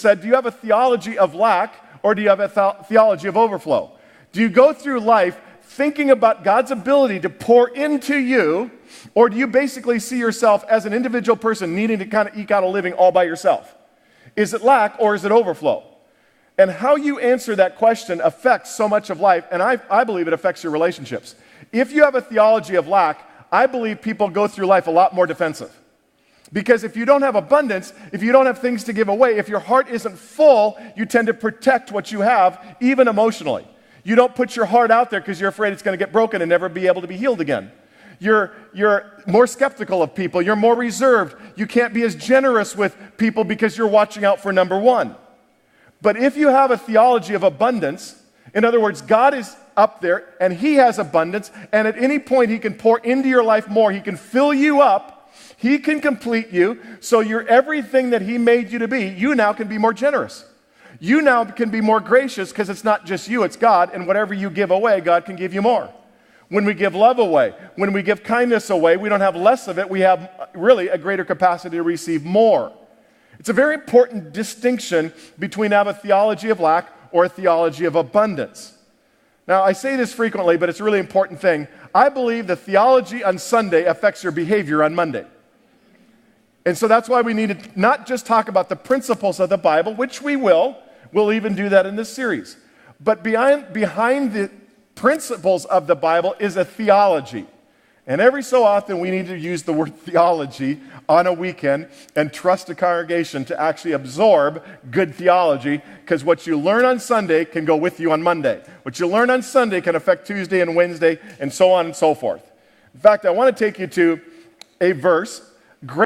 said, do you have a theology of lack or do you have a theology of overflow? Do you go through life thinking about God's ability to pour into you, or do you basically see yourself as an individual person needing to kind of eke out a living all by yourself? Is it lack or is it overflow? And how you answer that question affects so much of life, and I believe it affects your relationships. If you have a theology of lack, I believe people go through life a lot more defensive. Because if you don't have abundance, if you don't have things to give away, if your heart isn't full, you tend to protect what you have, even emotionally. You don't put your heart out there because you're afraid it's going to get broken and never be able to be healed again. You're more skeptical of people. You're more reserved. You can't be as generous with people because you're watching out for number one. But if you have a theology of abundance, in other words, God is up there and He has abundance, and at any point He can pour into your life more. He can fill you up. He can complete you. So you're everything that He made you to be. You now can be more generous. You now can be more gracious because it's not just you, it's God, and whatever you give away, God can give you more. When we give love away, when we give kindness away, we don't have less of it, we have really a greater capacity to receive more. It's a very important distinction between have a theology of lack or a theology of abundance. Now, I say this frequently, but it's a really important thing. I believe the theology on Sunday affects your behavior on Monday. And so that's why we need to not just talk about the principles of the Bible, which we will. We'll even do that in this series. But behind the principles of the Bible is a theology. And every so often we need to use the word theology on a weekend and trust a congregation to actually absorb good theology, because what you learn on Sunday can go with you on Monday. What you learn on Sunday can affect Tuesday and Wednesday and so on and so forth. In fact, I want to take you to a verse